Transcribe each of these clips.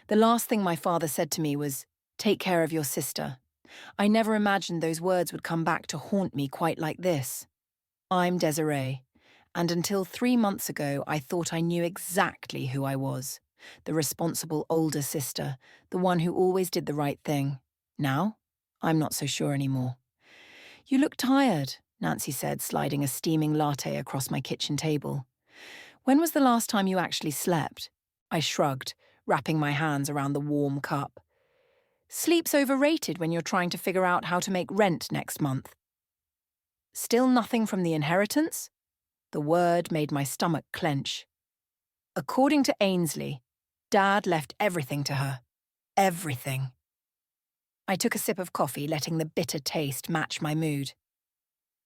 The last thing my father said to me was, "Take care of your sister." I never imagined those words would come back to haunt me quite like this. I'm Desiree, and until 3 months ago, I thought I knew exactly who I was. The responsible older sister, the one who always did the right thing. Now, I'm not so sure anymore. "You look tired," Nancy said, sliding a steaming latte across my kitchen table. "When was the last time you actually slept?" I shrugged, wrapping my hands around the warm cup. "Sleep's overrated when you're trying to figure out how to make rent next month." "Still nothing from the inheritance?" The word made my stomach clench. "According to Ainsley, Dad left everything to her. Everything." I took a sip of coffee, letting the bitter taste match my mood.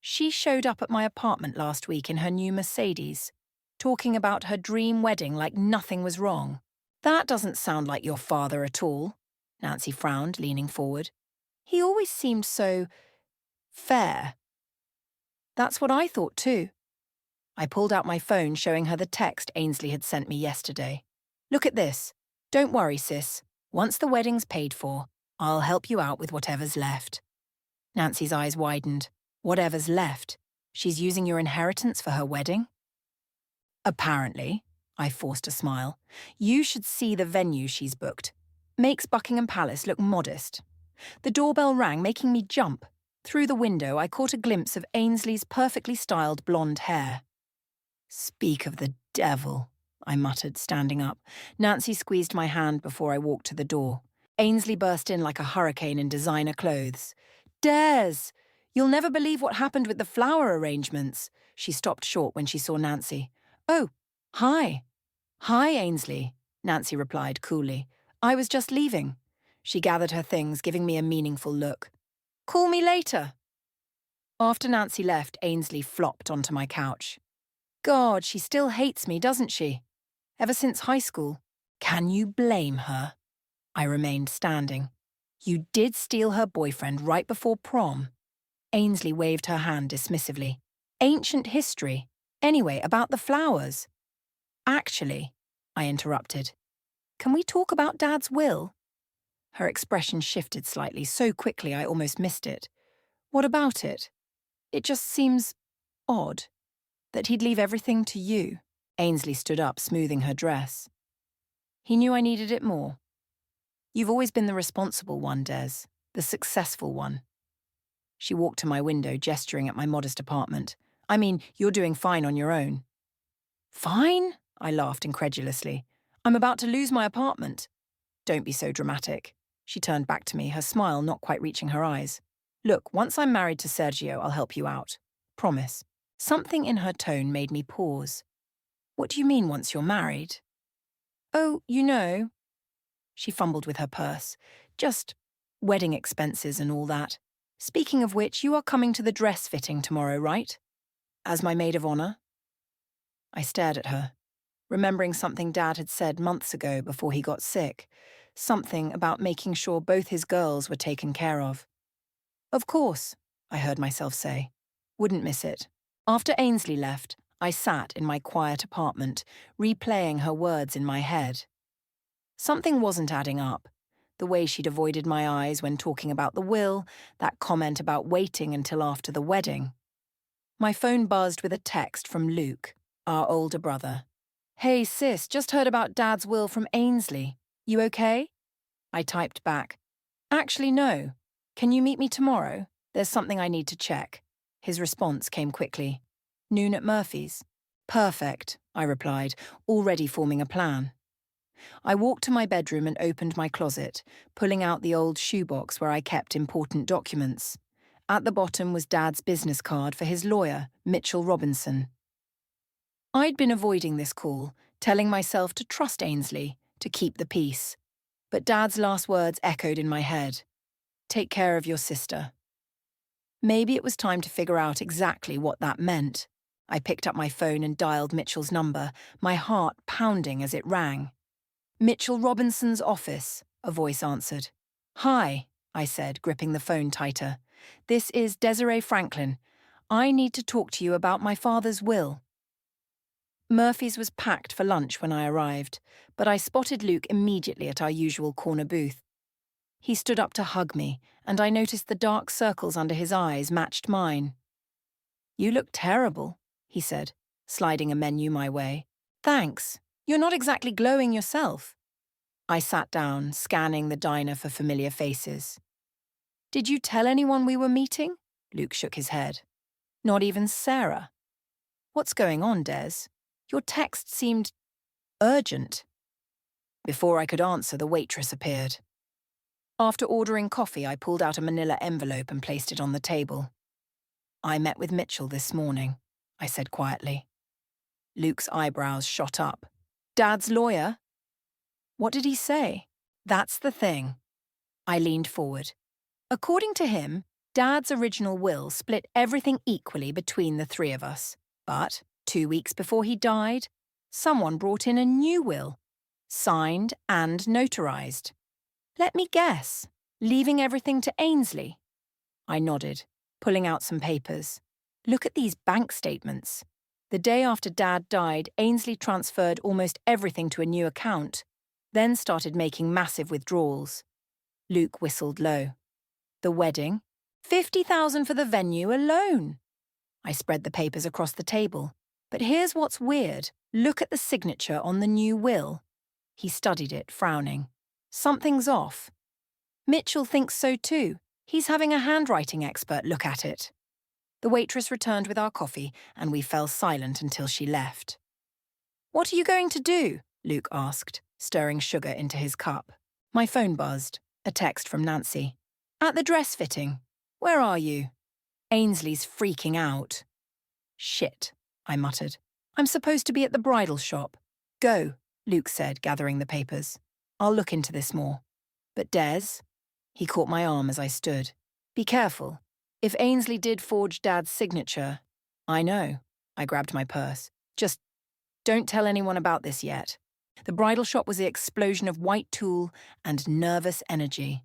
"She showed up at my apartment last week in her new Mercedes, talking about her dream wedding like nothing was wrong. That doesn't sound like your father at all." Nancy frowned, leaning forward. "He always seemed so fair." "That's what I thought too." I pulled out my phone, showing her the text Ainsley had sent me yesterday. "Look at this. Don't worry, sis. Once the wedding's paid for, I'll help you out with whatever's left." Nancy's eyes widened. "Whatever's left? She's using your inheritance for her wedding?" "Apparently." I forced a smile. "You should see the venue she's booked. Makes Buckingham Palace look modest." The doorbell rang, making me jump. Through the window, I caught a glimpse of Ainsley's perfectly styled blonde hair. "Speak of the devil," I muttered, standing up. Nancy squeezed my hand before I walked to the door. Ainsley burst in like a hurricane in designer clothes. "Des! You'll never believe what happened with the flower arrangements." She stopped short when she saw Nancy. "Oh, hi." "Hi, Ainsley," Nancy replied coolly. "I was just leaving." She gathered her things, giving me a meaningful look. "Call me later." After Nancy left, Ainsley flopped onto my couch. God, she still hates me, doesn't she? Ever since high school. Can you blame her? I remained standing. "You did steal her boyfriend right before prom." Ainsley waved her hand dismissively. "Ancient history. Anyway, about the flowers." "Actually," I interrupted, "can we talk about Dad's will?" Her expression shifted slightly, so quickly I almost missed it. "What about it?" "It just seems odd that he'd leave everything to you." Ainsley stood up, smoothing her dress. "He knew I needed it more. You've always been the responsible one, Des, the successful one." She walked to my window, gesturing at my modest apartment. "I mean, you're doing fine on your own." "Fine?" I laughed incredulously. "I'm about to lose my apartment." "Don't be so dramatic." She turned back to me, her smile not quite reaching her eyes. "Look, once I'm married to Sergio, I'll help you out. Promise." Something in her tone made me pause. "What do you mean, once you're married?" "Oh, you know." She fumbled with her purse. "Just wedding expenses and all that. Speaking of which, you are coming to the dress fitting tomorrow, right? As my maid of honor?" I stared at her, remembering something Dad had said months ago before he got sick. Something about making sure both his girls were taken care of. "Of course," I heard myself say. "Wouldn't miss it." After Ainsley left, I sat in my quiet apartment, replaying her words in my head. Something wasn't adding up. The way she'd avoided my eyes when talking about the will, that comment about waiting until after the wedding. My phone buzzed with a text from Luke, our older brother. "Hey sis, just heard about Dad's will from Ainsley. You okay?" I typed back, "Actually, no. Can you meet me tomorrow? There's something I need to check." His response came quickly. "Noon at Murphy's." "Perfect," I replied, already forming a plan. I walked to my bedroom and opened my closet, pulling out the old shoebox where I kept important documents. At the bottom was Dad's business card for his lawyer, Mitchell Robinson. I'd been avoiding this call, telling myself to trust Ainsley, to keep the peace. But Dad's last words echoed in my head. "Take care of your sister." Maybe it was time to figure out exactly what that meant. I picked up my phone and dialed Mitchell's number, my heart pounding as it rang. "Mitchell Robinson's office," a voice answered. "Hi," I said, gripping the phone tighter. "This is Desiree Franklin. I need to talk to you about my father's will." Murphy's was packed for lunch when I arrived, but I spotted Luke immediately at our usual corner booth. He stood up to hug me, and I noticed the dark circles under his eyes matched mine. "You look terrible," he said, sliding a menu my way. "Thanks. You're not exactly glowing yourself." I sat down, scanning the diner for familiar faces. "Did you tell anyone we were meeting?" Luke shook his head. "Not even Sarah." "What's going on, Des? Your text seemed urgent." Before I could answer, the waitress appeared. After ordering coffee, I pulled out a manila envelope and placed it on the table. "I met with Mitchell this morning," I said quietly. Luke's eyebrows shot up. "Dad's lawyer?" "What did he say?" "That's the thing." I leaned forward. According to him, Dad's original will split everything equally between the three of us. But 2 weeks before he died, someone brought in a new will, signed and notarized. "Let me guess, leaving everything to Ainsley?" I nodded, pulling out some papers. "Look at these bank statements." The day after Dad died, Ainsley transferred almost everything to a new account, then started making massive withdrawals. Luke whistled low. "The wedding? 50,000 for the venue alone." I spread the papers across the table. "But here's what's weird. Look at the signature on the new will." He studied it, frowning. "Something's off." "Mitchell thinks so too. He's having a handwriting expert look at it." The waitress returned with our coffee, and we fell silent until she left. "What are you going to do?" Luke asked, stirring sugar into his cup. My phone buzzed. A text from Nancy. "At the dress fitting. Where are you?" "Ainsley's freaking out." "Shit," I muttered. "I'm supposed to be at the bridal shop." "Go," Luke said, gathering the papers. "I'll look into this more." "But Des?" He caught my arm as I stood. "Be careful. If Ainsley did forge Dad's signature..." "I know." I grabbed my purse. "Just don't tell anyone about this yet." The bridal shop was the explosion of white tulle and nervous energy.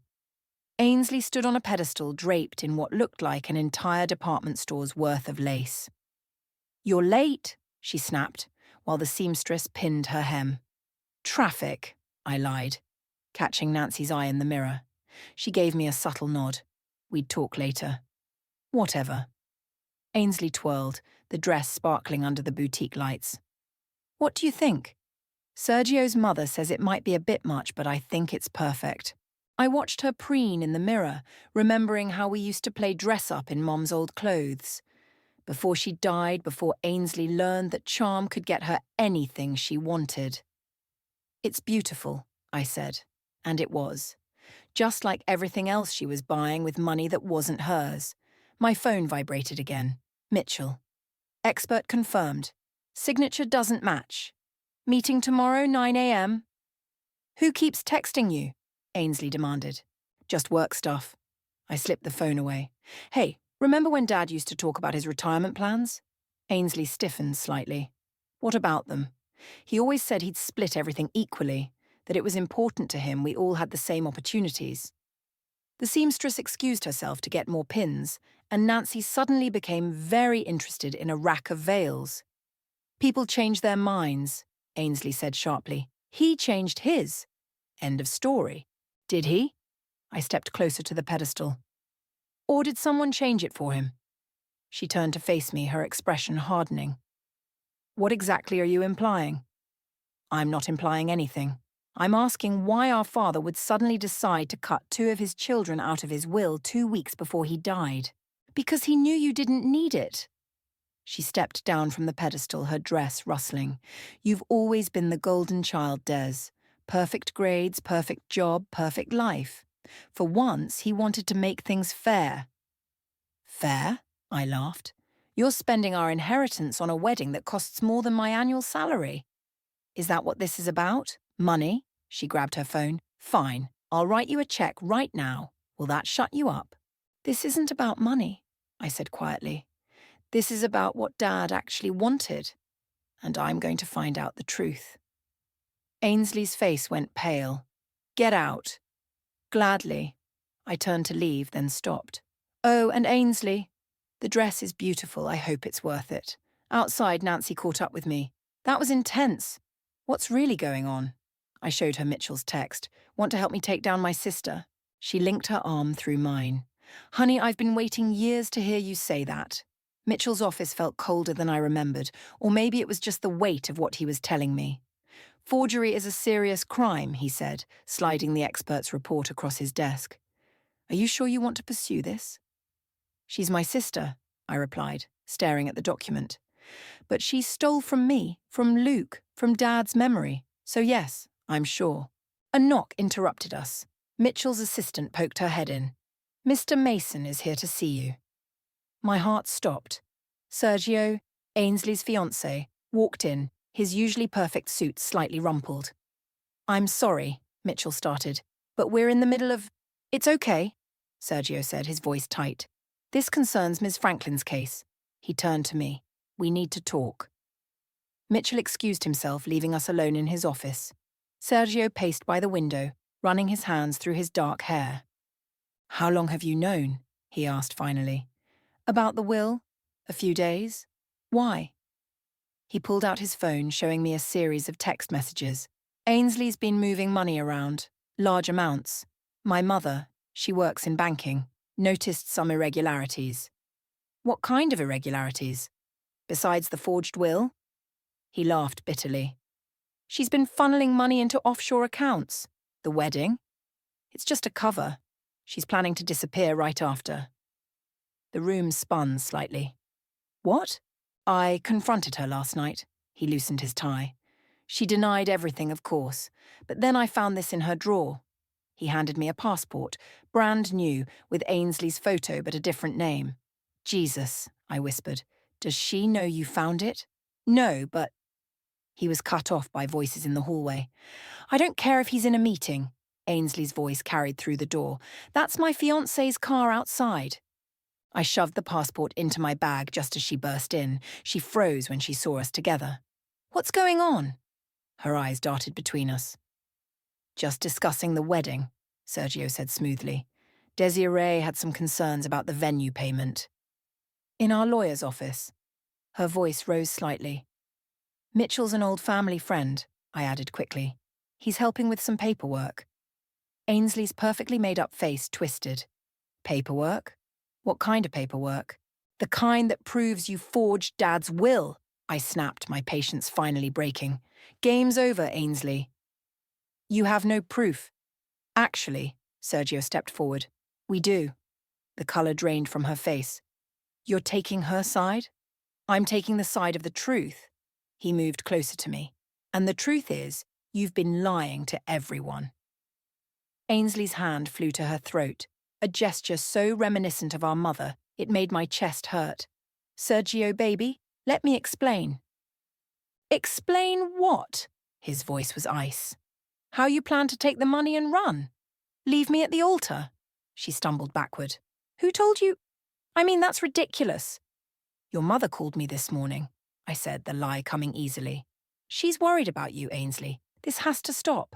Ainsley stood on a pedestal draped in what looked like an entire department store's worth of lace. "You're late," she snapped, while the seamstress pinned her hem. "Traffic," I lied, catching Nancy's eye in the mirror. She gave me a subtle nod. We'd talk later. "Whatever." Ainsley twirled, the dress sparkling under the boutique lights. "What do you think?" "Sergio's mother says it might be a bit much, but I think it's perfect." I watched her preen in the mirror, remembering how we used to play dress-up in Mom's old clothes. Before she died, before Ainsley learned that charm could get her anything she wanted. "It's beautiful," I said, and it was. Just like everything else she was buying with money that wasn't hers. My phone vibrated again. Mitchell. "Expert confirmed. Signature doesn't match. Meeting tomorrow, 9 a.m. "Who keeps texting you?" Ainsley demanded. "Just work stuff." I slipped the phone away. "Hey, remember when Dad used to talk about his retirement plans?" Ainsley stiffened slightly. "What about them?" "He always said he'd split everything equally, that it was important to him we all had the same opportunities." The seamstress excused herself to get more pins, and Nancy suddenly became very interested in a rack of veils. "People change their minds," Ainsley said sharply. "He changed his. End of story." "Did he?" I stepped closer to the pedestal. "Or did someone change it for him?" She turned to face me, her expression hardening. "What exactly are you implying?" "I'm not implying anything. I'm asking why our father would suddenly decide to cut 2 of his children out of his will 2 weeks before he died. Because he knew you didn't need it." She stepped down from the pedestal, her dress rustling. "You've always been the golden child, Des. Perfect grades, perfect job, perfect life. For once, he wanted to make things fair." "Fair?" I laughed. "You're spending our inheritance on a wedding that costs more than my annual salary." "Is that what this is about? Money?" She grabbed her phone. "Fine. I'll write you a check right now. Will that shut you up?" "This isn't about money," I said quietly. "This is about what Dad actually wanted. And I'm going to find out the truth." Ainsley's face went pale. "Get out." "Gladly." I turned to leave, then stopped. "Oh, and Ainsley, the dress is beautiful. I hope it's worth it." Outside, Nancy caught up with me. That was intense. What's really going on? I showed her Mitchell's text. Want to help me take down my sister? She linked her arm through mine. Honey, I've been waiting years to hear you say that. Mitchell's office felt colder than I remembered, or maybe it was just the weight of what he was telling me. Forgery is a serious crime, he said, sliding the expert's report across his desk. Are you sure you want to pursue this? She's my sister, I replied, staring at the document. But she stole from me, from Luke, from Dad's memory. So yes, I'm sure. A knock interrupted us. Mitchell's assistant poked her head in. Mr. Mason is here to see you. My heart stopped. Sergio, Ainsley's fiancé, walked in, his usually perfect suit slightly rumpled. I'm sorry, Mitchell started, but we're in the middle of... It's okay, Sergio said, his voice tight. This concerns Ms. Franklin's case. He turned to me. We need to talk. Mitchell excused himself, leaving us alone in his office. Sergio paced by the window, running his hands through his dark hair. How long have you known? He asked finally. About the will? A few days. Why? He pulled out his phone, showing me a series of text messages. Ainsley's been moving money around, large amounts. My mother, she works in banking, noticed some irregularities. What kind of irregularities? Besides the forged will? He laughed bitterly. She's been funneling money into offshore accounts. The wedding? It's just a cover. She's planning to disappear right after. The room spun slightly. What? I confronted her last night. He loosened his tie. She denied everything, of course, but then I found this in her drawer. He handed me a passport, brand new, with Ainsley's photo but a different name. Jesus, I whispered. Does she know you found it? No, but... He was cut off by voices in the hallway. I don't care if he's in a meeting. Ainsley's voice carried through the door. That's my fiancé's car outside. I shoved the passport into my bag just as she burst in. She froze when she saw us together. What's going on? Her eyes darted between us. Just discussing the wedding, Sergio said smoothly. Desiree had some concerns about the venue payment. In our lawyer's office. Her voice rose slightly. Mitchell's an old family friend, I added quickly. He's helping with some paperwork. Ainsley's perfectly made-up face twisted. Paperwork? What kind of paperwork? The kind that proves you forged Dad's will, I snapped, my patience finally breaking. Game's over, Ainsley. You have no proof. Actually, Sergio stepped forward. We do. The colour drained from her face. You're taking her side? I'm taking the side of the truth. He moved closer to me. And the truth is, you've been lying to everyone. Ainsley's hand flew to her throat, a gesture so reminiscent of our mother, it made my chest hurt. Sergio, baby, let me explain. Explain what? His voice was ice. How you plan to take the money and run? Leave me at the altar? She stumbled backward. Who told you? I mean, that's ridiculous. Your mother called me this morning, I said, the lie coming easily. She's worried about you, Ainsley. This has to stop.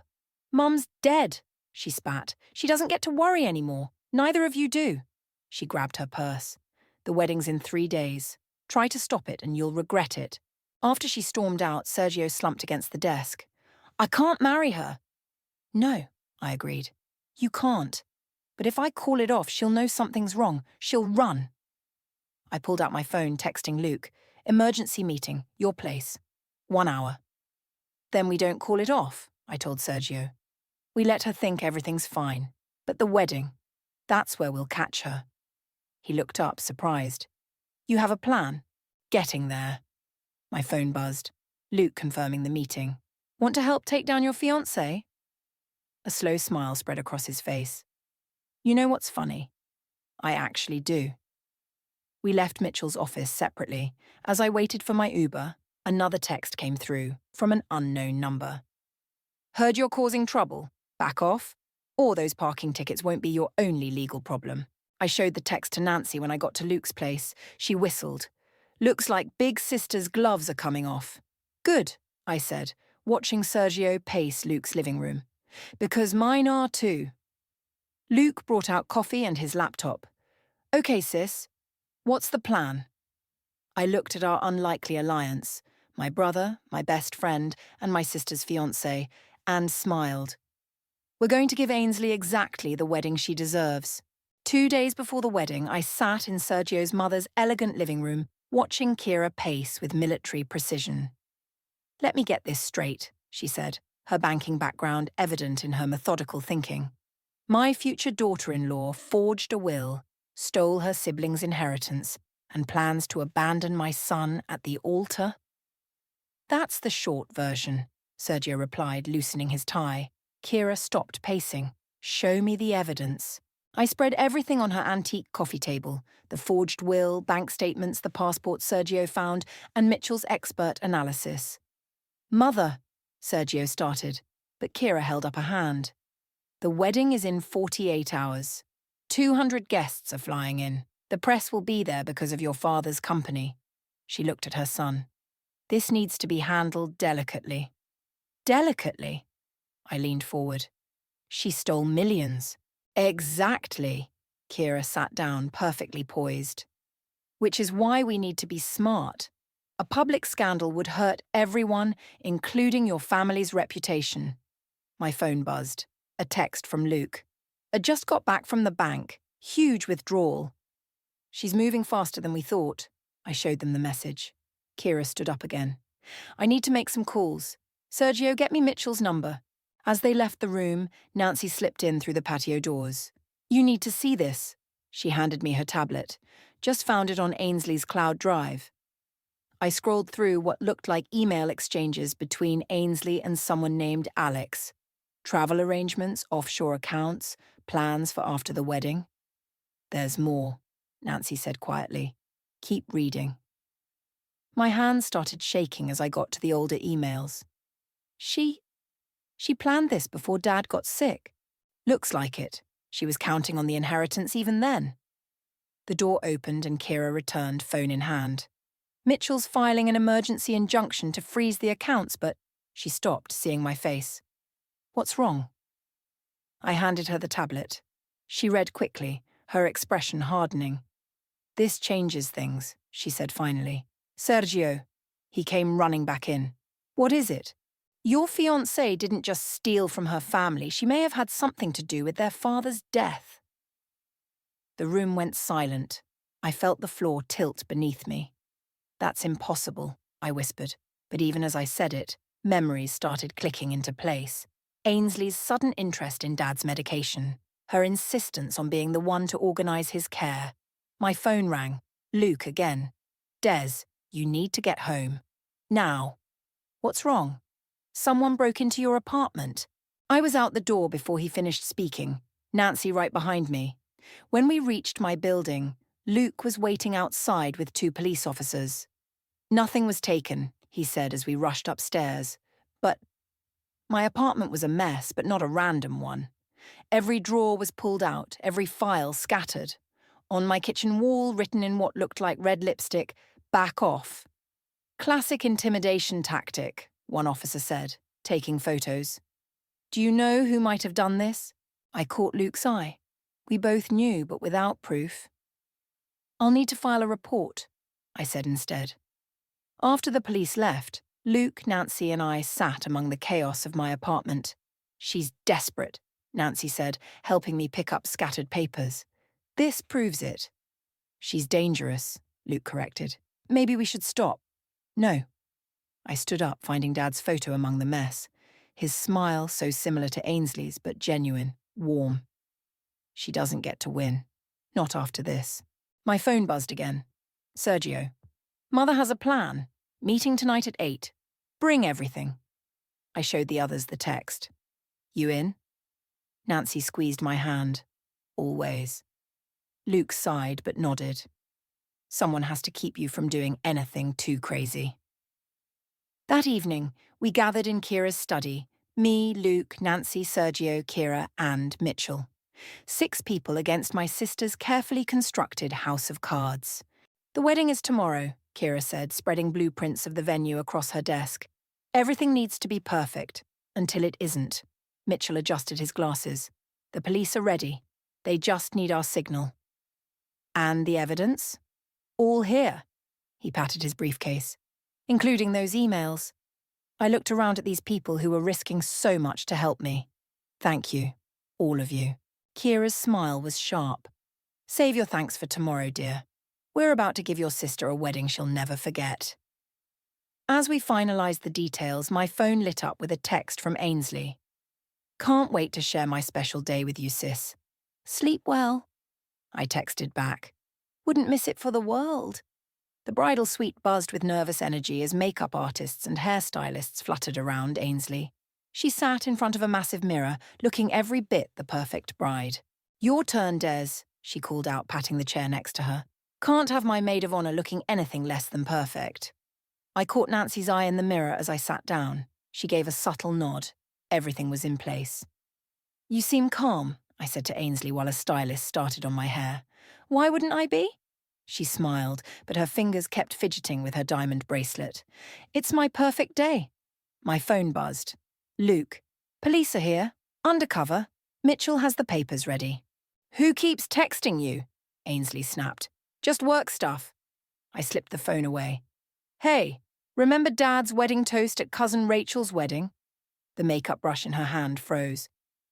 Mum's dead, she spat. She doesn't get to worry anymore. Neither of you do. She grabbed her purse. The wedding's in 3 days. Try to stop it and you'll regret it. After she stormed out, Sergio slumped against the desk. I can't marry her. No, I agreed. You can't. But if I call it off, she'll know something's wrong. She'll run. I pulled out my phone, texting Luke. Emergency meeting, your place. 1 hour. Then we don't call it off, I told Sergio. We let her think everything's fine. But the wedding, that's where we'll catch her. He looked up, surprised. You have a plan? Getting there. My phone buzzed. Luke confirming the meeting. Want to help take down your fiancé? A slow smile spread across his face. You know what's funny? I actually do. We left Mitchell's office separately. As I waited for my Uber, another text came through from an unknown number. Heard you're causing trouble. Back off. Or those parking tickets won't be your only legal problem. I showed the text to Nancy when I got to Luke's place. She whistled. Looks like big sister's gloves are coming off. Good, I said, watching Sergio pace Luke's living room. Because mine are too. Luke brought out coffee and his laptop. Okay, sis. What's the plan? I looked at our unlikely alliance. my brother, my best friend, and my sister's fiancé, and smiled. We're going to give Ainsley exactly the wedding she deserves. 2 days before the wedding, I sat in Sergio's mother's elegant living room, watching Kira pace with military precision. "Let me get this straight," she said, her banking background evident in her methodical thinking. "My future daughter-in-law forged a will, stole her siblings' inheritance, and plans to abandon my son at the altar?" "That's the short version," Sergio replied, loosening his tie. Kira stopped pacing. "Show me the evidence." I spread everything on her antique coffee table, the forged will, bank statements, the passport Sergio found, and Mitchell's expert analysis. "Mother," Sergio started, but Kira held up a hand. "The wedding is in 48 hours. 200 guests are flying in. The press will be there because of your father's company." She looked at her son. "This needs to be handled delicately." "Delicately?" I leaned forward. "She stole millions." "Exactly." Kira sat down, perfectly poised. "Which is why we need to be smart. A public scandal would hurt everyone, including your family's reputation." My phone buzzed. A text from Luke. "I just got back from the bank. Huge withdrawal." "She's moving faster than we thought." I showed them the message. Kira stood up again. "I need to make some calls. Sergio, get me Mitchell's number." As they left the room, Nancy slipped in through the patio doors. "You need to see this." She handed me her tablet. "Just found it on Ainsley's cloud drive." I scrolled through what looked like email exchanges between Ainsley and someone named Alex. Travel arrangements, offshore accounts, plans for after the wedding. "There's more," Nancy said quietly. "Keep reading." My hands started shaking as I got to the older emails. She planned this before Dad got sick. Looks like it. She was counting on the inheritance even then. The door opened and Kira returned, phone in hand. "Mitchell's filing an emergency injunction to freeze the accounts, but..." She stopped, seeing my face. "What's wrong?" I handed her the tablet. She read quickly, her expression hardening. "This changes things," she said finally. "Sergio." He came running back in. "What is it?" "Your fiancée didn't just steal from her family. She may have had something to do with their father's death." The room went silent. I felt the floor tilt beneath me. "That's impossible," I whispered, but even as I said it, memories started clicking into place. Ainsley's sudden interest in Dad's medication, her insistence on being the one to organise his care. My phone rang. Luke again. "Des, you need to get home. Now." "What's wrong?" "Someone broke into your apartment." I was out the door before he finished speaking, Nancy right behind me. When we reached my building, Luke was waiting outside with 2 police officers. "Nothing was taken," he said as we rushed upstairs. "But..." My apartment was a mess, but not a random one. Every drawer was pulled out, every file scattered. On my kitchen wall, written in what looked like red lipstick, "Back off." "Classic intimidation tactic," one officer said, taking photos. "Do you know who might have done this?" I caught Luke's eye. We both knew, but without proof. "I'll need to file a report," I said instead. After the police left, Luke, Nancy, and I sat among the chaos of my apartment. "She's desperate," Nancy said, helping me pick up scattered papers. "This proves it." "She's dangerous," Luke corrected. "Maybe we should stop." "No." I stood up, finding Dad's photo among the mess. His smile so similar to Ainsley's, but genuine, warm. "She doesn't get to win. Not after this." My phone buzzed again. "Sergio. Mother has a plan. Meeting tonight at 8. Bring everything." I showed the others the text. "You in?" Nancy squeezed my hand. "Always." Luke sighed but nodded. "Someone has to keep you from doing anything too crazy." That evening, we gathered in Kira's study. Me, Luke, Nancy, Sergio, Kira, and Mitchell. 6 people against my sister's carefully constructed house of cards. "The wedding is tomorrow," Kira said, spreading blueprints of the venue across her desk. "Everything needs to be perfect, until it isn't." Mitchell adjusted his glasses. "The police are ready. They just need our signal." "And the evidence?" "All here." He patted his briefcase. including those emails. I looked around at these people who were risking so much to help me. Thank you, all of you. Kira's smile was sharp. Save your thanks for tomorrow, dear. We're about to give your sister a wedding she'll never forget. As we finalized the details, my phone lit up with a text from Ainsley. Can't wait to share my special day with you, sis. Sleep well. I texted back. Wouldn't miss it for the world. The bridal suite buzzed with nervous energy as makeup artists and hairstylists fluttered around Ainsley. She sat in front of a massive mirror, looking every bit the perfect bride. Your turn, Des, she called out, patting the chair next to her. Can't have my maid of honor looking anything less than perfect. I caught Nancy's eye in the mirror as I sat down. She gave a subtle nod. Everything was in place. You seem calm, I said to Ainsley while a stylist started on my hair. Why wouldn't I be? She smiled, but her fingers kept fidgeting with her diamond bracelet. It's my perfect day. My phone buzzed. Luke. Police are here. Undercover. Mitchell has the papers ready. Who keeps texting you? Ainsley snapped. Just work stuff. I slipped the phone away. Hey, remember Dad's wedding toast at Cousin Rachel's wedding? The makeup brush in her hand froze.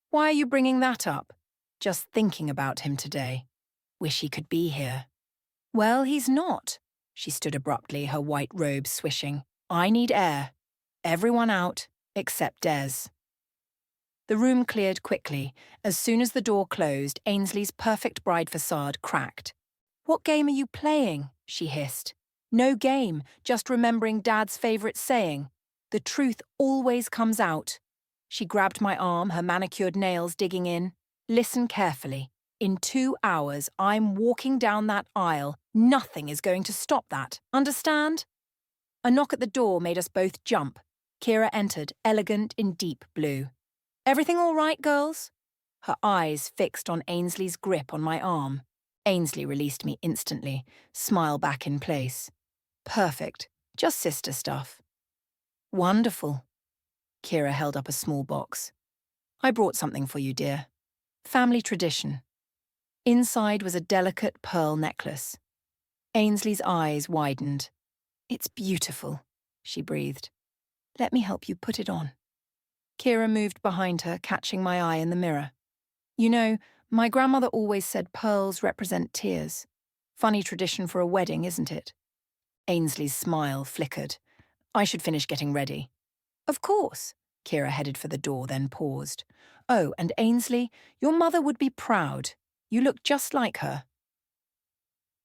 Why are you bringing that up? Just thinking about him today. Wish he could be here. Well, he's not. She stood abruptly, her white robe swishing. I need air. Everyone out, except Des. The room cleared quickly. As soon as the door closed, Ainsley's perfect bride facade cracked. What game are you playing? She hissed. No game, just remembering Dad's favorite saying. The truth always comes out. She grabbed my arm, her manicured nails digging in. Listen carefully. In 2 hours, I'm walking down that aisle. Nothing is going to stop that. Understand? A knock at the door made us both jump. Kira entered, elegant in deep blue. Everything all right, girls? Her eyes fixed on Ainsley's grip on my arm. Ainsley released me instantly, smile back in place. Perfect. Just sister stuff. Wonderful. Kira held up a small box. I brought something for you, dear. Family tradition. Inside was a delicate pearl necklace. Ainsley's eyes widened. It's beautiful, she breathed. Let me help you put it on. Kira moved behind her, catching my eye in the mirror. You know, my grandmother always said pearls represent tears. Funny tradition for a wedding, isn't it? Ainsley's smile flickered. I should finish getting ready. Of course. Kira headed for the door, then paused. Oh, and Ainsley, your mother would be proud. You look just like her.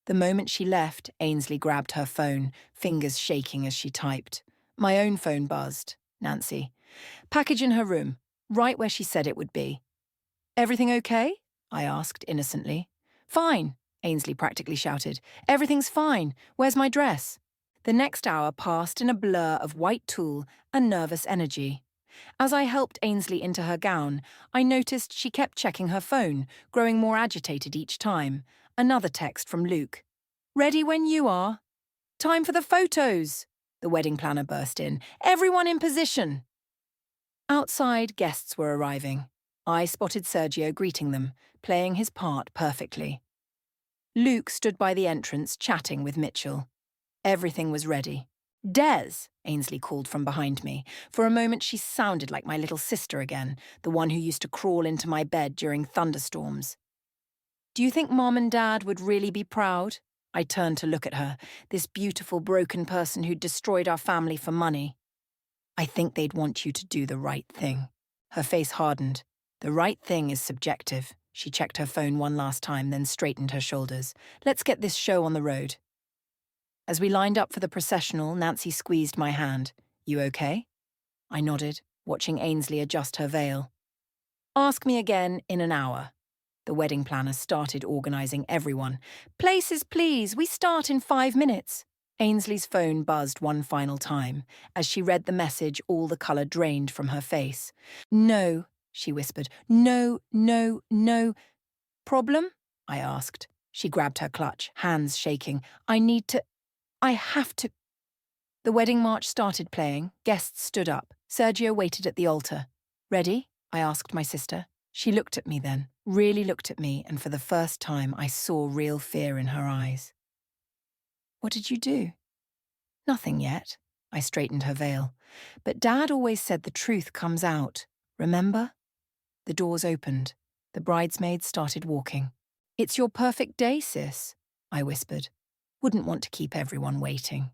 The moment she left, Ainsley grabbed her phone, fingers shaking as she typed. My own phone buzzed. Nancy. Package in her room, right where she said it would be. Everything okay? I asked innocently. Fine, Ainsley practically shouted. Everything's fine. Where's my dress? The next hour passed in a blur of white tulle and nervous energy. As I helped Ainsley into her gown, I noticed she kept checking her phone, growing more agitated each time. Another text from Luke. Ready when you are. Time for the photos, the wedding planner burst in. Everyone in position. Outside, guests were arriving. I spotted Sergio greeting them, playing his part perfectly. Luke stood by the entrance, chatting with Mitchell. Everything was ready. Des, Ainsley called from behind me. For a moment she sounded like my little sister again, the one who used to crawl into my bed during thunderstorms. Do you think Mom and Dad would really be proud? I turned to look at her, this beautiful broken person who'd destroyed our family for money. I think they'd want you to do the right thing. Her face hardened. The right thing is subjective. She checked her phone one last time, then straightened her shoulders. Let's get this show on the road. As we lined up for the processional, Nancy squeezed my hand. You okay? I nodded, watching Ainsley adjust her veil. Ask me again in an hour. The wedding planner started organising everyone. Places, please. We start in 5 minutes. Ainsley's phone buzzed one final time. As she read the message, all the colour drained from her face. No, she whispered. No, no, no. Problem? I asked. She grabbed her clutch, hands shaking. I have to. The wedding march started playing. Guests stood up. Sergio waited at the altar. Ready? I asked my sister. She looked at me then, really looked at me, and for the first time I saw real fear in her eyes. What did you do? Nothing yet, I straightened her veil. But Dad always said the truth comes out. Remember? The doors opened. The bridesmaids started walking. It's your perfect day, sis, I whispered. Wouldn't want to keep everyone waiting.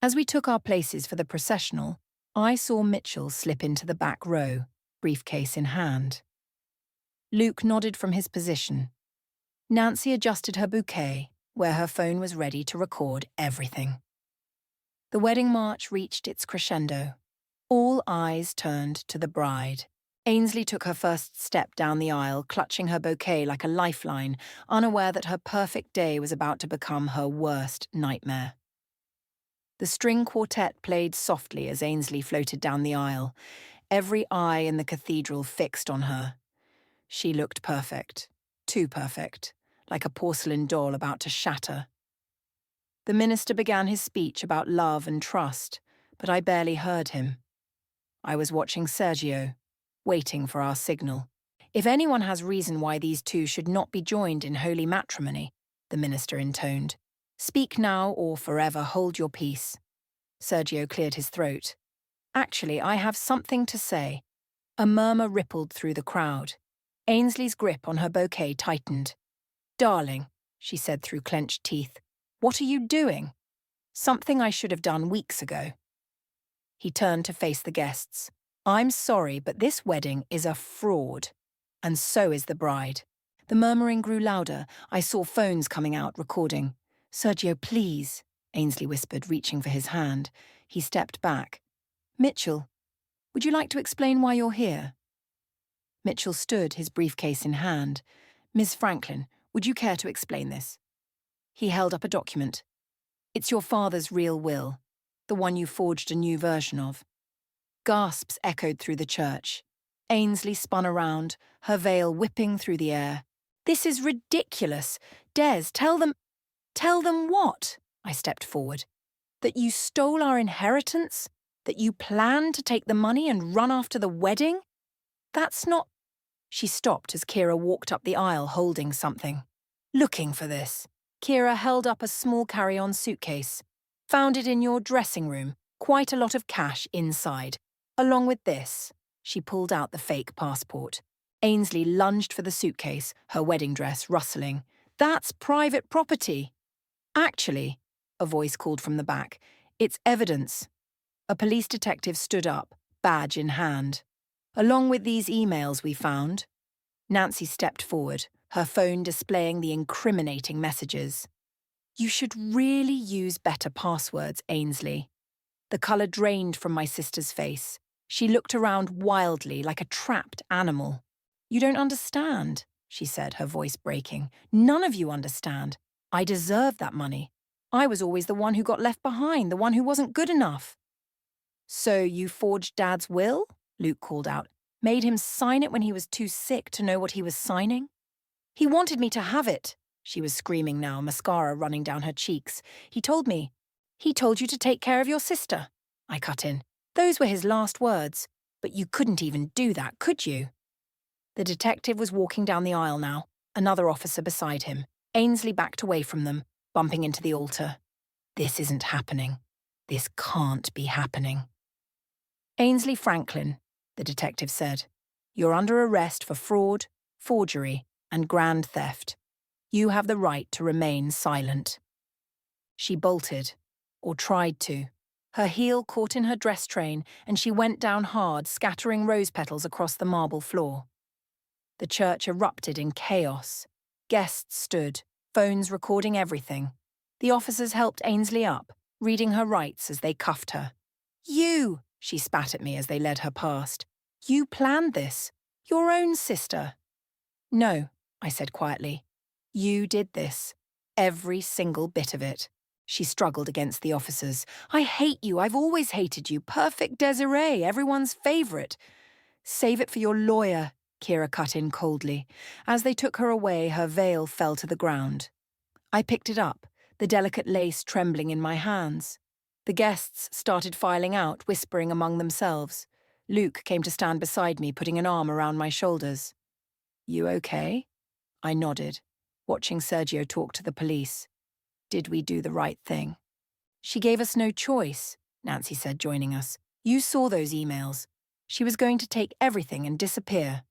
As we took our places for the processional, I saw Mitchell slip into the back row, briefcase in hand. Luke nodded from his position. Nancy adjusted her bouquet, where her phone was ready to record everything. The wedding march reached its crescendo. All eyes turned to the bride. Ainsley took her first step down the aisle, clutching her bouquet like a lifeline, unaware that her perfect day was about to become her worst nightmare. The string quartet played softly as Ainsley floated down the aisle, every eye in the cathedral fixed on her. She looked perfect, too perfect, like a porcelain doll about to shatter. The minister began his speech about love and trust, but I barely heard him. I was watching Sergio, waiting for our signal. If anyone has reason why these two should not be joined in holy matrimony, the minister intoned, speak now or forever hold your peace. Sergio cleared his throat. Actually, I have something to say. A murmur rippled through the crowd. Ainsley's grip on her bouquet tightened. Darling, she said through clenched teeth, what are you doing? Something I should have done weeks ago. He turned to face the guests. I'm sorry, but this wedding is a fraud. And so is the bride. The murmuring grew louder. I saw phones coming out, recording. Sergio, please, Ainsley whispered, reaching for his hand. He stepped back. Mitchell, would you like to explain why you're here? Mitchell stood, his briefcase in hand. Miss Franklin, would you care to explain this? He held up a document. It's your father's real will, the one you forged a new version of. Gasps echoed through the church. Ainsley spun around, her veil whipping through the air. This is ridiculous. Des, tell them... Tell them what? I stepped forward. That you stole our inheritance? That you planned to take the money and run after the wedding? That's not... She stopped as Kira walked up the aisle holding something. Looking for this. Kira held up a small carry-on suitcase. Found it in your dressing room. Quite a lot of cash inside. Along with this. She pulled out the fake passport. Ainsley lunged for the suitcase, her wedding dress rustling. That's private property. Actually, a voice called from the back, it's evidence. A police detective stood up, badge in hand. Along with these emails we found. Nancy stepped forward, her phone displaying the incriminating messages. You should really use better passwords, Ainsley. The colour drained from my sister's face. She looked around wildly like a trapped animal. You don't understand, she said, her voice breaking. None of you understand. I deserve that money. I was always the one who got left behind, the one who wasn't good enough. So you forged Dad's will? Luke called out. Made him sign it when he was too sick to know what he was signing? He wanted me to have it, she was screaming now, mascara running down her cheeks. He told you to take care of your sister. I cut in. Those were his last words. But you couldn't even do that, could you? The detective was walking down the aisle now, another officer beside him. Ainsley backed away from them, bumping into the altar. This isn't happening. This can't be happening. Ainsley Franklin, the detective said, you're under arrest for fraud, forgery, and grand theft. You have the right to remain silent. She bolted, or tried to. Her heel caught in her dress train, and she went down hard, scattering rose petals across the marble floor. The church erupted in chaos. Guests stood, phones recording everything. The officers helped Ainsley up, reading her rights as they cuffed her. You, she spat at me as they led her past. You planned this. Your own sister. No, I said quietly. You did this. Every single bit of it. She struggled against the officers. I hate you. I've always hated you. Perfect Desiree, everyone's favourite. Save it for your lawyer, Kira cut in coldly. As they took her away, her veil fell to the ground. I picked it up, the delicate lace trembling in my hands. The guests started filing out, whispering among themselves. Luke came to stand beside me, putting an arm around my shoulders. You okay? I nodded, watching Sergio talk to the police. Did we do the right thing? She gave us no choice. Nancy said, joining us. You saw those emails. She was going to take everything and disappear.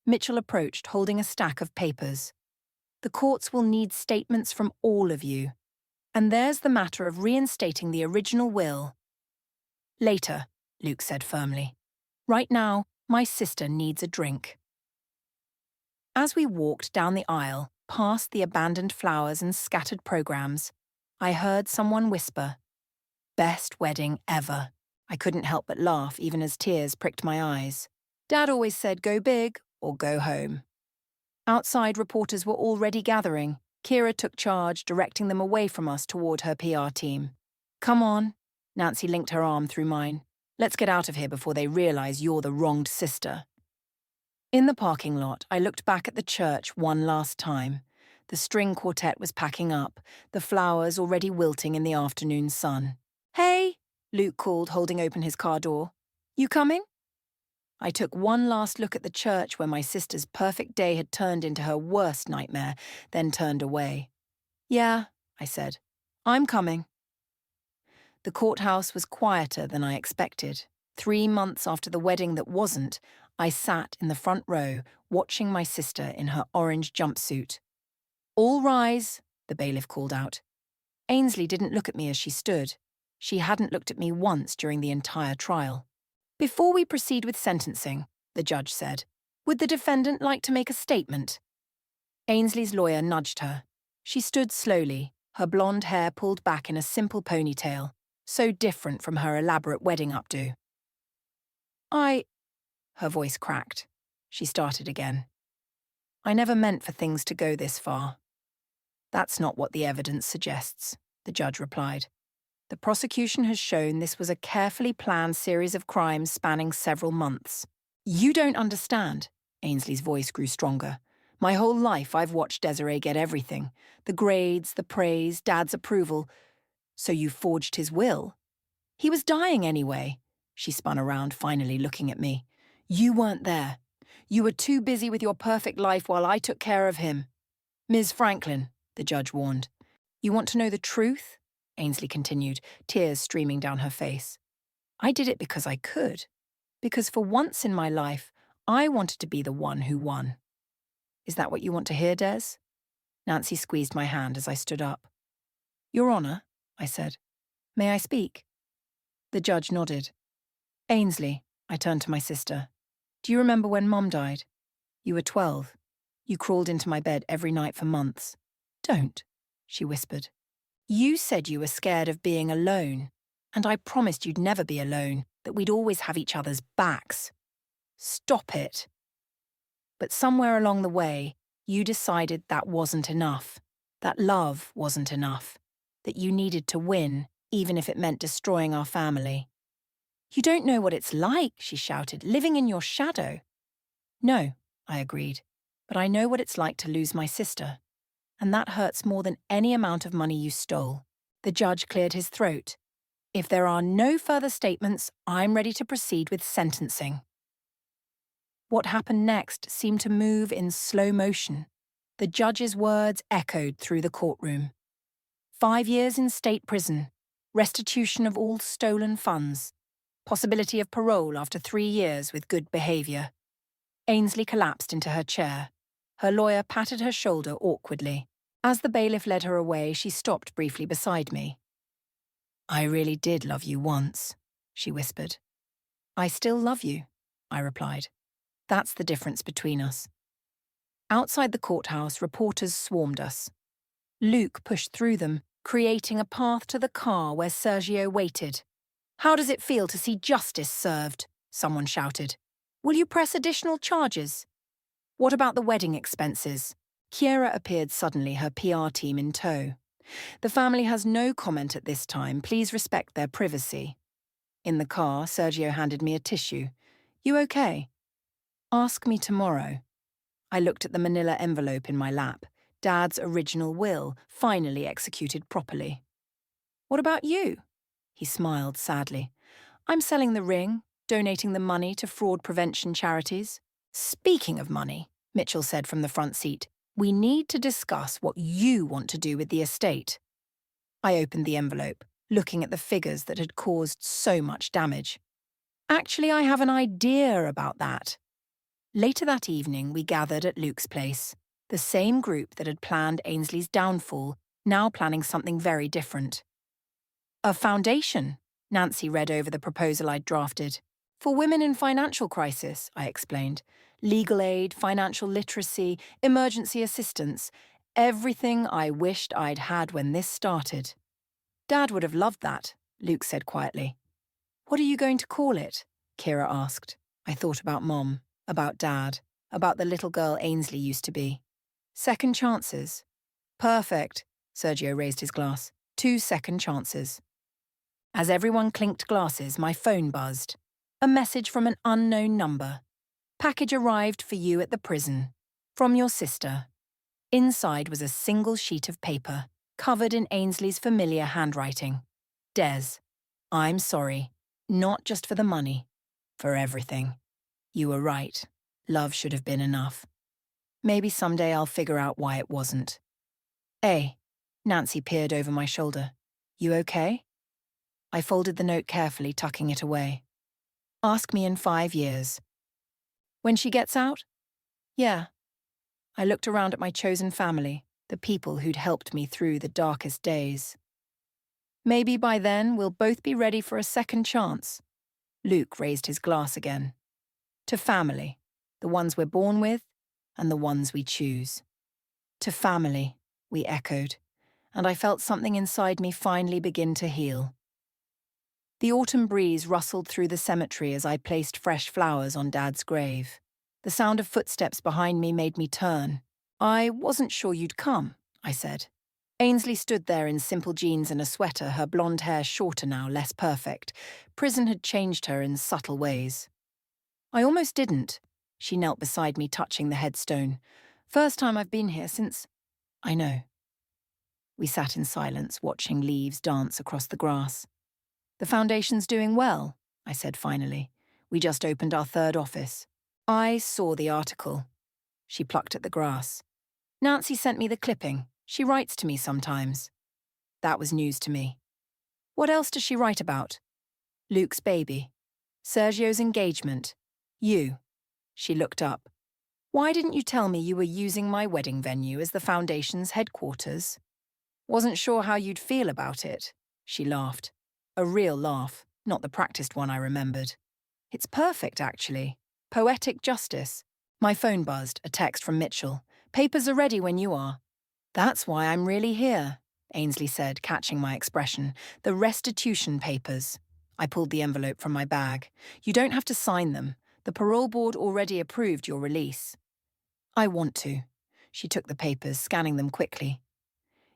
Mitchell approached, holding a stack of papers. The courts will need statements from all of you. And there's the matter of reinstating the original will. Later, Luke said firmly. Right now, my sister needs a drink. As we walked down the aisle, past the abandoned flowers and scattered programs, I heard someone whisper, "Best wedding ever." I couldn't help but laugh even as tears pricked my eyes. Dad always said go big or go home. Outside, reporters were already gathering. Kira took charge, directing them away from us toward her PR team. Come on. Nancy linked her arm through mine. Let's get out of here before they realize you're the wronged sister. In the parking lot, I looked back at the church one last time. The string quartet was packing up, the flowers already wilting in the afternoon sun. Hey, Luke called, holding open his car door. You coming? I took one last look at the church where my sister's perfect day had turned into her worst nightmare, then turned away. Yeah, I said. I'm coming. The courthouse was quieter than I expected. 3 months after the wedding that wasn't, I sat in the front row, watching my sister in her orange jumpsuit. All rise, the bailiff called out. Ainsley didn't look at me as she stood. She hadn't looked at me once during the entire trial. Before we proceed with sentencing, the judge said, would the defendant like to make a statement? Ainsley's lawyer nudged her. She stood slowly, her blonde hair pulled back in a simple ponytail, so different from her elaborate wedding updo. Her voice cracked. She started again. I never meant for things to go this far. That's not what the evidence suggests, the judge replied. The prosecution has shown this was a carefully planned series of crimes spanning several months. You don't understand. Ainsley's voice grew stronger. My whole life I've watched Desiree get everything. The grades, the praise, Dad's approval. So you forged his will? He was dying anyway. She spun around, finally looking at me. You weren't there. You were too busy with your perfect life while I took care of him. Ms. Franklin, the judge warned. You want to know the truth? Ainsley continued, tears streaming down her face. I did it because I could. Because for once in my life, I wanted to be the one who won. Is that what you want to hear, Des? Nancy squeezed my hand as I stood up. Your Honour, I said. May I speak? The judge nodded. Ainsley, I turned to my sister. Do you remember when Mum died? You were 12. You crawled into my bed every night for months. Don't, she whispered. You said you were scared of being alone, and I promised you'd never be alone, that we'd always have each other's backs. Stop it. But somewhere along the way, you decided that wasn't enough, that love wasn't enough, that you needed to win, even if it meant destroying our family. You don't know what it's like, she shouted, living in your shadow. No, I agreed, but I know what it's like to lose my sister. And that hurts more than any amount of money you stole. The judge cleared his throat. If there are no further statements, I'm ready to proceed with sentencing. What happened next seemed to move in slow motion. The judge's words echoed through the courtroom. 5 years in state prison, restitution of all stolen funds, possibility of parole after 3 years with good behaviour. Ainsley collapsed into her chair. Her lawyer patted her shoulder awkwardly. As the bailiff led her away, she stopped briefly beside me. I really did love you once, she whispered. I still love you, I replied. That's the difference between us. Outside the courthouse, reporters swarmed us. Luke pushed through them, creating a path to the car where Sergio waited. How does it feel to see justice served? Someone shouted. Will you press additional charges? What about the wedding expenses? Kiera appeared suddenly, her PR team in tow. The family has no comment at this time. Please respect their privacy. In the car, Sergio handed me a tissue. You okay? Ask me tomorrow. I looked at the manila envelope in my lap. Dad's original will, finally executed properly. What about you? He smiled sadly. I'm selling the ring, donating the money to fraud prevention charities. Speaking of money, Mitchell said from the front seat, we need to discuss what you want to do with the estate. I opened the envelope. looking at the figures that had caused so much damage. Actually, I have an idea about that. Later that evening, we gathered at Luke's place, the same group that had planned Ainsley's downfall, now planning something very different. A foundation, Nancy read over the proposal I'd drafted. For women in financial crisis, I explained. Legal aid, financial literacy, emergency assistance, everything I wished I'd had when this started. Dad would have loved that, Luke said quietly. What are you going to call it? Kira asked. I thought about Mom, about Dad, about the little girl Ainsley used to be. Second chances. Perfect, Sergio raised his glass. 2 second chances. As everyone clinked glasses, my phone buzzed. A message from an unknown number. Package arrived for you at the prison. From your sister. Inside was a single sheet of paper, covered in Ainsley's familiar handwriting. Des, I'm sorry. Not just for the money. For everything. You were right. Love should have been enough. Maybe someday I'll figure out why it wasn't. Hey, Nancy peered over my shoulder. You okay? I folded the note carefully, tucking it away. Ask me in 5 years. When she gets out? Yeah. I looked around at my chosen family, the people who'd helped me through the darkest days. Maybe by then we'll both be ready for a second chance. Luke raised his glass again. To family, the ones we're born with and the ones we choose. To family, we echoed, and I felt something inside me finally begin to heal. The autumn breeze rustled through the cemetery as I placed fresh flowers on Dad's grave. The sound of footsteps behind me made me turn. I wasn't sure you'd come, I said. Ainsley stood there in simple jeans and a sweater, her blonde hair shorter now, less perfect. Prison had changed her in subtle ways. I almost didn't. She knelt beside me, touching the headstone. First time I've been here since... I know. We sat in silence, watching leaves dance across the grass. The foundation's doing well, I said finally. We just opened our 3rd office. I saw the article. She plucked at the grass. Nancy sent me the clipping. She writes to me sometimes. That was news to me. What else does she write about? Luke's baby. Sergio's engagement. You. She looked up. Why didn't you tell me you were using my wedding venue as the foundation's headquarters? Wasn't sure how you'd feel about it. She laughed. A real laugh, not the practiced one I remembered. It's perfect, actually. Poetic justice. My phone buzzed, a text from Mitchell. Papers are ready when you are. That's why I'm really here, Ainsley said, catching my expression. The restitution papers. I pulled the envelope from my bag. You don't have to sign them. The parole board already approved your release. I want to. She took the papers, scanning them quickly.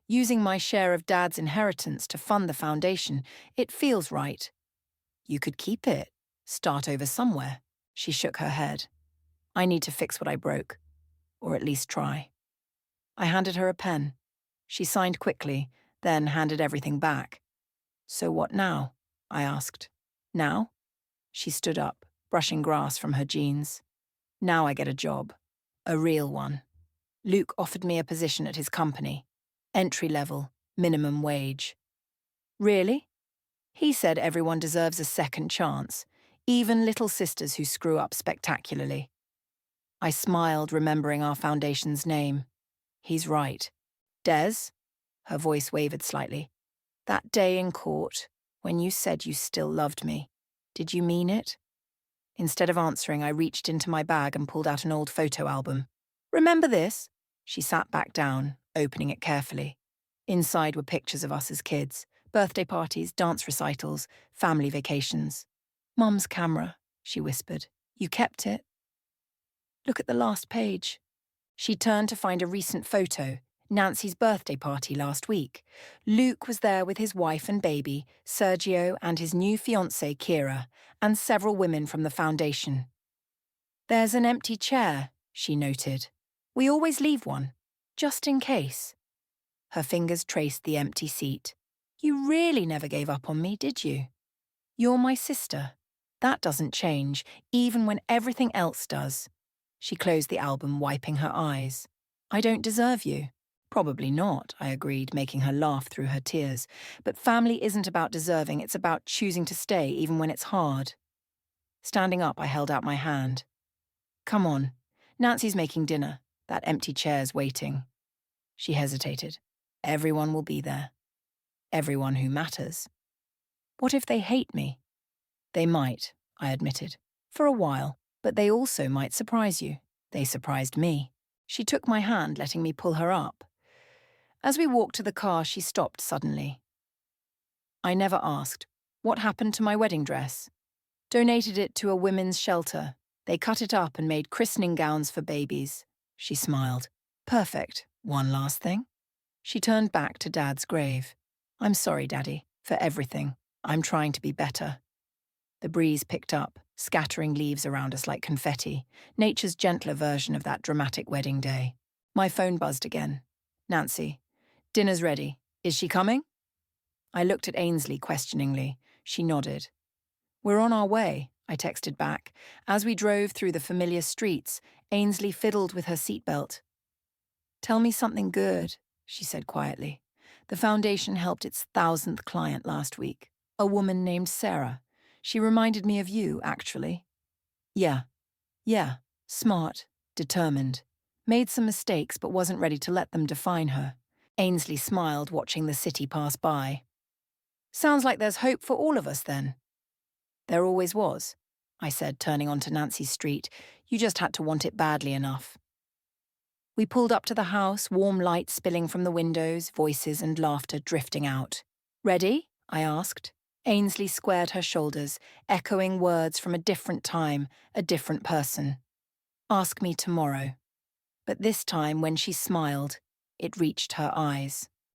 Using my share of Dad's inheritance to fund the foundation, it feels right. You could keep it. Start over somewhere. She shook her head. I need to fix what I broke. Or at least try. I handed her a pen. She signed quickly, then handed everything back. So what now? I asked. Now? She stood up, brushing grass from her jeans. Now I get a job. A real one. Luke offered me a position at his company. Entry level, minimum wage. Really? He said everyone deserves a second chance, even little sisters who screw up spectacularly. I smiled, remembering our foundation's name. He's right. Des? Her voice wavered slightly. That day in court, when you said you still loved me, did you mean it? Instead of answering, I reached into my bag and pulled out an old photo album. Remember this? She sat back down, opening it carefully. Inside were pictures of us as kids, birthday parties, dance recitals, family vacations. Mum's camera, she whispered. You kept it? Look at the last page. She turned to find a recent photo, Nancy's birthday party last week. Luke was there with his wife and baby, Sergio and his new fiancée, Kira, and several women from the foundation. There's an empty chair, she noted. We always leave one, just in case. Her fingers traced the empty seat. You really never gave up on me, did you? You're my sister. That doesn't change, even when everything else does. She closed the album, wiping her eyes. I don't deserve you. Probably not, I agreed, making her laugh through her tears. But family isn't about deserving, it's about choosing to stay even when it's hard. Standing up, I held out my hand. Come on. Nancy's making dinner. That empty chair's waiting. She hesitated. Everyone will be there. Everyone who matters. What if they hate me? They might, I admitted. For a while. But they also might surprise you. They surprised me. She took my hand, letting me pull her up. As we walked to the car, she stopped suddenly. I never asked, what happened to my wedding dress? Donated it to a women's shelter. They cut it up and made christening gowns for babies. She smiled. Perfect. One last thing. She turned back to Dad's grave. I'm sorry, Daddy, for everything. I'm trying to be better. The breeze picked up, scattering leaves around us like confetti, nature's gentler version of that dramatic wedding day. My phone buzzed again. Nancy. Dinner's ready. Is she coming? I looked at Ainsley questioningly. She nodded. We're on our way, I texted back. As we drove through the familiar streets, Ainsley fiddled with her seatbelt. Tell me something good, she said quietly. The foundation helped its 1,000th client last week. A woman named Sarah. She reminded me of you, actually. Yeah. Smart, determined. Made some mistakes but wasn't ready to let them define her. Ainsley smiled, watching the city pass by. Sounds like there's hope for all of us then. There always was, I said, turning onto Nancy's street. You just had to want it badly enough. We pulled up to the house, warm light spilling from the windows, voices and laughter drifting out. Ready? I asked. Ainsley squared her shoulders, echoing words from a different time, a different person. Ask me tomorrow. But this time, when she smiled, it reached her eyes.